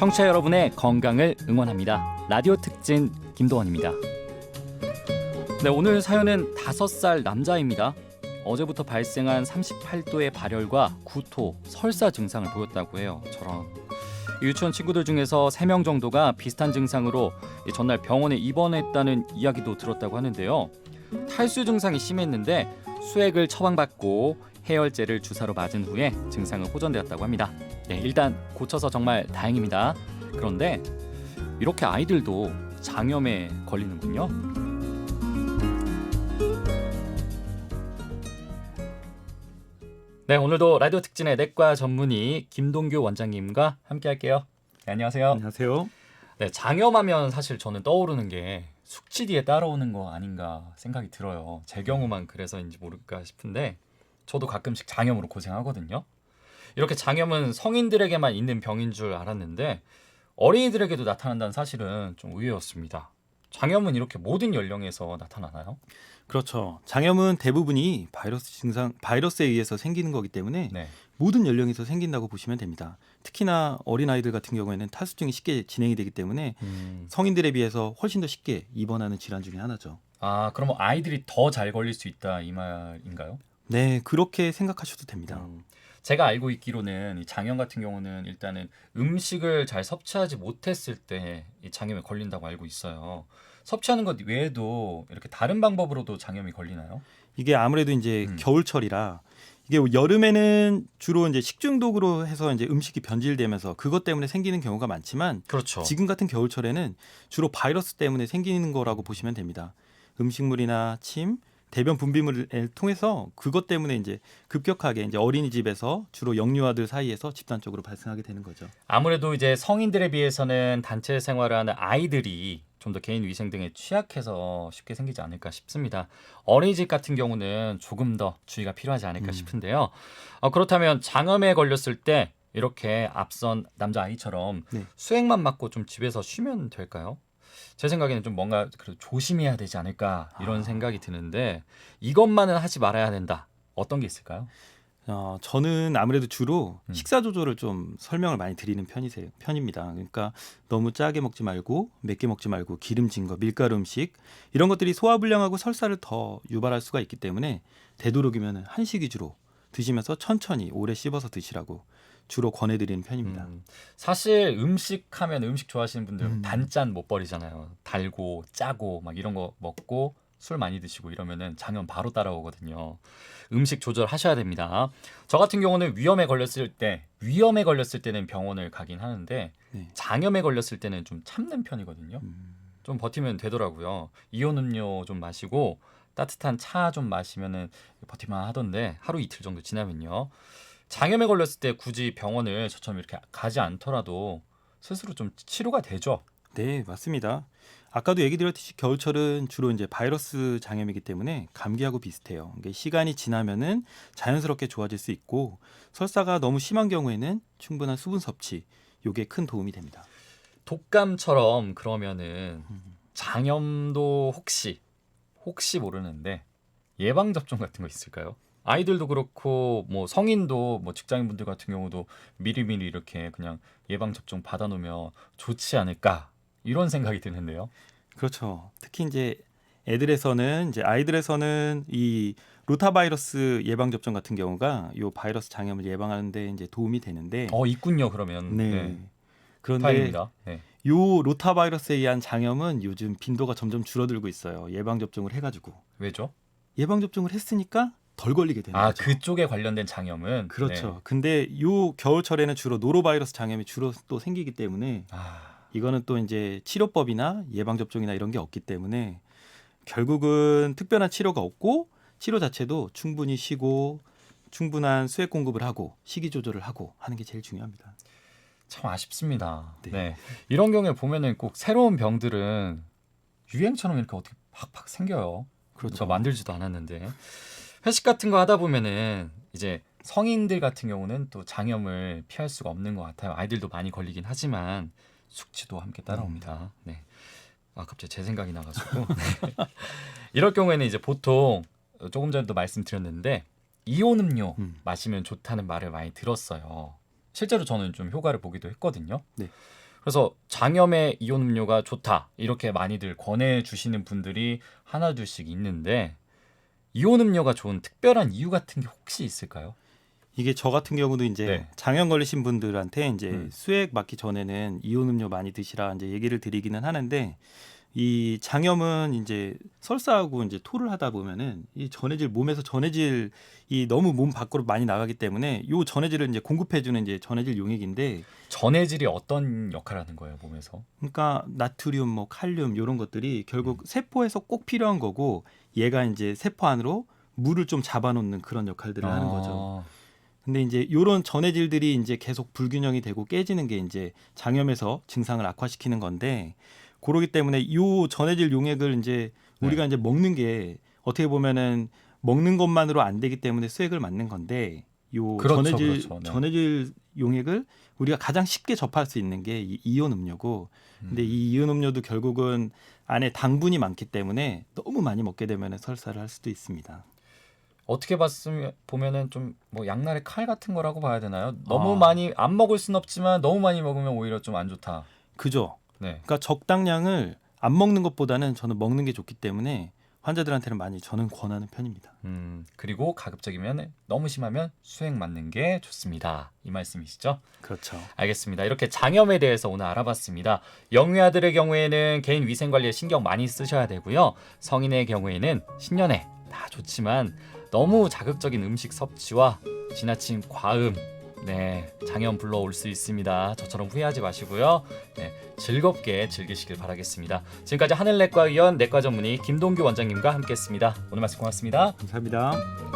청취자 여러분의 건강을 응원합니다. 라디오 특진 김도원입니다. 네, 오늘 사연은 5살 남자입니다. 어제부터 발생한 38도의 발열과 구토, 설사 증상을 보였다고 해요. 저런 유치원 친구들 중에서 3명 정도가 비슷한 증상으로 전날 병원에 입원했다는 이야기도 들었다고 하는데요. 탈수 증상이 심했는데 수액을 처방받고 해열제를 주사로 맞은 후에 증상은 호전되었다고 합니다. 네, 일단 고쳐서 정말 다행입니다. 그런데 이렇게 아이들도 장염에 걸리는군요. 네, 오늘도 라디오 특진의 내과 전문의 김동규 원장님과 함께할게요. 네, 안녕하세요. 안녕하세요. 네, 장염하면 사실 저는 떠오르는 게 숙취디에 따라오는 거 아닌가 생각이 들어요. 제 경우만 그래서인지 모를까 싶은데 저도 가끔씩 장염으로 고생하거든요. 이렇게 장염은 성인들에게만 있는 병인 줄 알았는데 어린이들에게도 나타난다는 사실은 좀 의외였습니다. 장염은 이렇게 모든 연령에서 나타나나요? 그렇죠. 장염은 대부분이 바이러스에 의해서 생기는 거기 때문에 네. 모든 연령에서 생긴다고 보시면 됩니다. 특히나 어린아이들 같은 경우에는 탈수증이 쉽게 진행이 되기 때문에 성인들에 비해서 훨씬 더 쉽게 입원하는 질환 중에 하나죠. 아, 그러면 아이들이 더 잘 걸릴 수 있다 이 말인가요? 네, 그렇게 생각하셔도 됩니다. 제가 알고 있기로는 이 장염 같은 경우는 일단은 음식을 잘 섭취하지 못했을 때 이 장염에 걸린다고 알고 있어요. 섭취하는 것 외에도 이렇게 다른 방법으로도 장염이 걸리나요? 이게 아무래도 이제 겨울철이라 이게 여름에는 주로 이제 식중독으로 해서 이제 음식이 변질되면서 그것 때문에 생기는 경우가 많지만 그렇죠. 지금 같은 겨울철에는 주로 바이러스 때문에 생기는 거라고 보시면 됩니다. 음식물이나 침, 대변 분비물을 통해서 그것 때문에 이제 급격하게 이제 어린이집에서 주로 영유아들 사이에서 집단적으로 발생하게 되는 거죠. 아무래도 이제 성인들에 비해서는 단체 생활하는 아이들이 좀 더 개인 위생 등에 취약해서 쉽게 생기지 않을까 싶습니다. 어린이집 같은 경우는 조금 더 주의가 필요하지 않을까 싶은데요. 그렇다면 장염에 걸렸을 때 이렇게 앞선 남자아이처럼 네. 수액만 맞고 좀 집에서 쉬면 될까요? 제 생각에는 좀 뭔가 그래도 조심해야 되지 않을까 이런 생각이 드는데 이것만은 하지 말아야 된다. 어떤 게 있을까요? 저는 아무래도 주로 식사 조절을 좀 설명을 많이 드리는 편입니다. 그러니까 너무 짜게 먹지 말고 맵게 먹지 말고 기름진 거, 밀가루 음식 이런 것들이 소화불량하고 설사를 더 유발할 수가 있기 때문에 되도록이면 한식 위주로 드시면서 천천히 오래 씹어서 드시라고 주로 권해드리는 편입니다. 사실 음식하면 음식 좋아하시는 분들 단짠 못 버리잖아요. 달고 짜고 막 이런 거 먹고 술 많이 드시고 이러면은 장염 바로 따라오거든요. 음식 조절하셔야 됩니다. 저 같은 경우는 위험에 걸렸을 때는 병원을 가긴 하는데 네. 장염에 걸렸을 때는 좀 참는 편이거든요. 좀 버티면 되더라고요. 이온 음료 좀 마시고 따뜻한 차 좀 마시면은 버티만 하던데 하루 이틀 정도 지나면요. 장염에 걸렸을 때 굳이 병원을 저처럼 이렇게 가지 않더라도 스스로 좀 치료가 되죠. 네, 맞습니다. 아까도 얘기 드렸듯이 겨울철은 주로 이제 바이러스 장염이기 때문에 감기하고 비슷해요. 이게 시간이 지나면은 자연스럽게 좋아질 수 있고 설사가 너무 심한 경우에는 충분한 수분 섭취, 요게 큰 도움이 됩니다. 독감처럼 그러면은 장염도 혹시 모르는데 예방 접종 같은 거 있을까요? 아이들도 그렇고 뭐 성인도 뭐 직장인분들 같은 경우도 미리미리 이렇게 그냥 예방 접종 받아놓으면 좋지 않을까 이런 생각이 드는데요. 그렇죠. 특히 이제 아이들에서는 이 로타바이러스 예방 접종 같은 경우가 요 바이러스 장염을 예방하는 데 이제 도움이 되는데 있군요. 그러면 네. 그런데 다행입니다. 네. 요 로타바이러스에 의한 장염은 요즘 빈도가 점점 줄어들고 있어요. 예방 접종을 해 가지고. 왜죠? 예방 접종을 했으니까 덜 걸리게 되는 거죠. 그쪽에 관련된 장염은 그렇죠. 네. 근데 요 겨울철에는 주로 노로바이러스 장염이 주로 또 생기기 때문에 이거는 또 이제 치료법이나 예방 접종이나 이런 게 없기 때문에 결국은 특별한 치료가 없고 치료 자체도 충분히 쉬고 충분한 수액 공급을 하고 식이 조절을 하고 하는 게 제일 중요합니다. 참 아쉽습니다. 네. 네. 이런 경우에 보면은 꼭 새로운 병들은 유행처럼 이렇게 어떻게 팍팍 생겨요. 그렇죠. 누가 만들지도 않았는데 회식 같은 거 하다 보면은 이제 성인들 같은 경우는 또 장염을 피할 수가 없는 것 같아요. 아이들도 많이 걸리긴 하지만 숙취도 함께 따라옵니다. 네. 갑자기 제 생각이 나가지고 네. 이럴 경우에는 이제 보통 조금 전에도 말씀드렸는데 이온 음료 마시면 좋다는 말을 많이 들었어요. 실제로 저는 좀 효과를 보기도 했거든요. 네. 그래서 장염에 이온 음료가 좋다 이렇게 많이들 권해주시는 분들이 하나둘씩 있는데 이온 음료가 좋은 특별한 이유 같은 게 혹시 있을까요? 이게 저 같은 경우도 이제 네. 장염 걸리신 분들한테 이제 음. 수액 맞기 전에는 이온 음료 많이 드시라 이제 얘기를 드리기는 하는데 이 장염은 이제 설사하고 이제 토를 하다 보면은 이 전해질 몸에서 전해질이 너무 몸 밖으로 많이 나가기 때문에 요 전해질을 이제 공급해주는 이제 전해질 용액인데 전해질이 어떤 역할을 하는 거예요, 몸에서? 그러니까 나트륨, 뭐 칼륨 이런 것들이 결국 세포에서 꼭 필요한 거고 얘가 이제 세포 안으로 물을 좀 잡아놓는 그런 역할들을 하는 거죠. 근데 이제 이런 전해질들이 이제 계속 불균형이 되고 깨지는 게 이제 장염에서 증상을 악화시키는 건데 그러기 때문에 이 전해질 용액을 이제 우리가 이제 먹는 게 어떻게 보면은 먹는 것만으로 안 되기 때문에 수액을 맞는 건데 요 그렇죠, 그렇죠. 네. 전해질 용액을 우리가 가장 쉽게 접할 수 있는 게 이 이온 음료고 근데 이 이온 음료도 결국은 안에 당분이 많기 때문에 너무 많이 먹게 되면 설사를 할 수도 있습니다. 어떻게 보면은 좀 뭐 양날의 칼 같은 거라고 봐야 되나요? 너무 아. 많이 안 먹을 순 없지만 너무 많이 먹으면 오히려 좀 안 좋다. 그죠? 네. 그러니까 적당량을 안 먹는 것보다는 저는 먹는 게 좋기 때문에 환자들한테는 많이 저는 권하는 편입니다. 그리고 가급적이면 너무 심하면 수액 맞는 게 좋습니다. 이 말씀이시죠? 그렇죠. 알겠습니다. 이렇게 장염에 대해서 오늘 알아봤습니다. 영유아들의 경우에는 개인 위생 관리에 신경 많이 쓰셔야 되고요. 성인의 경우에는 신년회 다 좋지만 너무 자극적인 음식 섭취와 지나친 과음 장염 불러올 수 있습니다. 저처럼 후회하지 마시고요. 즐겁게 즐기시길 바라겠습니다. 지금까지 하늘내과의원 내과 전문의 김동규 원장님과 함께했습니다. 오늘 말씀 고맙습니다. 감사합니다.